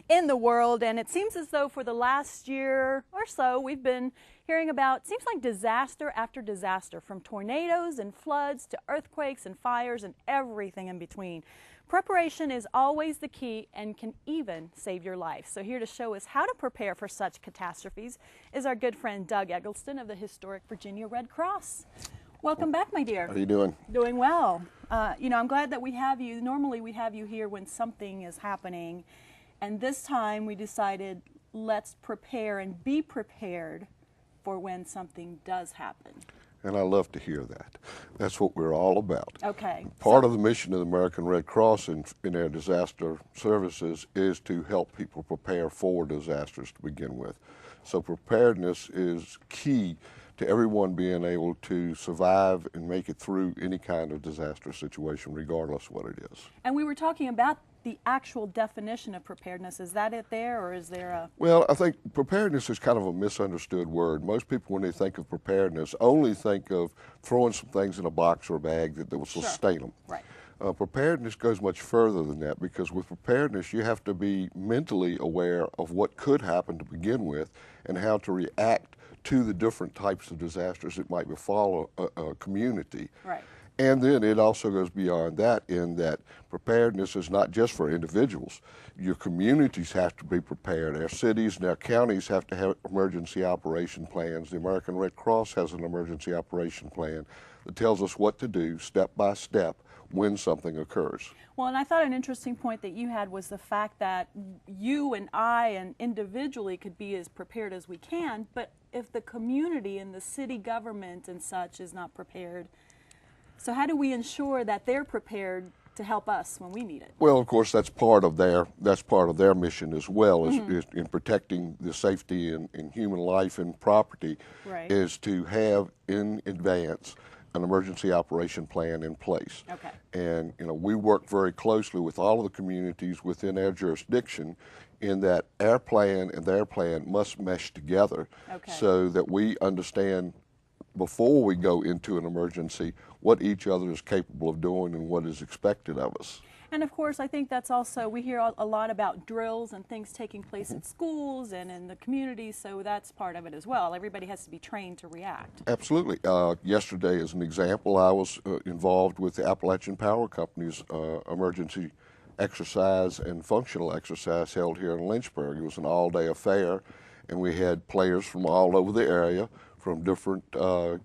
in the world. And it seems as though for the last year or so, we've been hearing about, seems like disaster after disaster, from tornadoes and floods to earthquakes and fires and everything in between. Preparation is always the key and can even save your life. So here to show us how to prepare for such catastrophes is our good friend Doug Eggleston of the historic Virginia Red Cross. Welcome back, my dear. How are you doing? Doing well. You know, I'm glad that we have you. Normally we have you here when something is happening, and this time we decided let's prepare and be prepared for when something does happen. And I love to hear that. That's what we're all about. Okay. Part of the mission of the American Red Cross in their disaster services is to help people prepare for disasters to begin with. So preparedness is key to everyone being able to survive and make it through any kind of disaster situation, regardless of what it is. And we were talking about the actual definition of preparedness. Is that it there, or is there a... Well, I think preparedness is kind of a misunderstood word. Most people, when they think of preparedness, only think of throwing some things in a box or a bag that will sustain them. Right. Preparedness goes much further than that, because with preparedness you have to be mentally aware of what could happen to begin with and how to react to the different types of disasters that might befall a community. Right. And then it also goes beyond that, in that preparedness is not just for individuals. Your communities have to be prepared. Our cities and our counties have to have emergency operation plans. The American Red Cross has an emergency operation plan that tells us what to do step by step when something occurs. Well, and I thought an interesting point that you had was the fact that you and I and individually could be as prepared as we can, but if the community and the city government and such is not prepared, so how do we ensure that they're prepared to help us when we need it? Well, of course, that's part of their mission as well, is in protecting the safety and human life and property, Right. is to have in advance an emergency operation plan in place. Okay. And we work very closely with all of the communities within our jurisdiction, in that our plan and their plan must mesh together, Okay. so that we understand before we go into an emergency what each other is capable of doing and what is expected of us. And of course, I think that's also, we hear a lot about drills and things taking place at schools and in the community, so that's part of it as well. Everybody has to be trained to react. Absolutely. Yesterday, as an example, I was involved with the Appalachian Power Company's emergency exercise and functional exercise held here in Lynchburg. It was an all-day affair, and we had players from all over the area, from different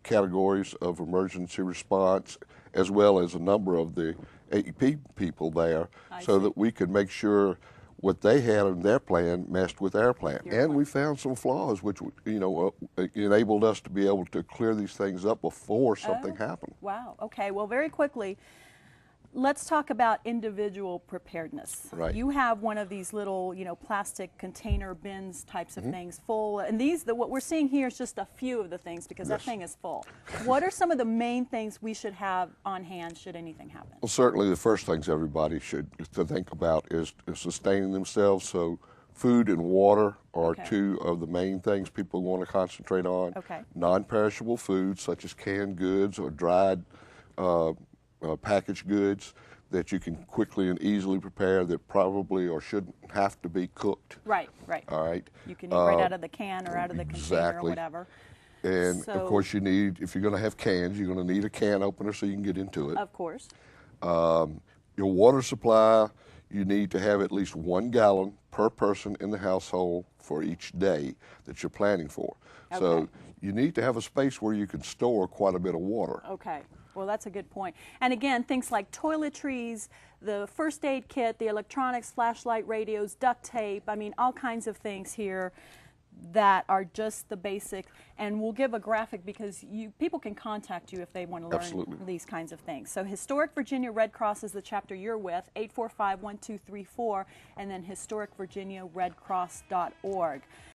categories of emergency response, as well as a number of the AEP people there, so that we could make sure what they had in their plan meshed with our plan. And we found some flaws which enabled us to be able to clear these things up before something happened. Wow. Okay. Well, very quickly, let's talk about individual preparedness. Right. You have one of these little, plastic container bins types of things full, and what we're seeing here is just a few of the things, because that thing is full. What are some of the main things we should have on hand should anything happen? Well, certainly the first things everybody should to think about is sustaining themselves. So food and water are two of the main things people want to concentrate on. Okay. Non-perishable foods such as canned goods or dried packaged goods that you can quickly and easily prepare, that probably or shouldn't have to be cooked. Right, right. All right. You can eat right out of the can or out of the container or Exactly. whatever. And of course you need, if you're going to have cans, you're going to need a can opener so you can get into it. Of course. Your water supply, you need to have at least 1 gallon per person in the household for each day that you're planning for. Okay. So you need to have a space where you can store quite a bit of water. Okay. Well, that's a good point. And again, things like toiletries, the first aid kit, the electronics, flashlight, radios, duct tape, I mean, all kinds of things here that are just the basic. And we'll give a graphic, because people can contact you if they want to learn these kinds of things. So Historic Virginia Red Cross is the chapter you're with, 845-1234, and then historicvirginiaredcross.org.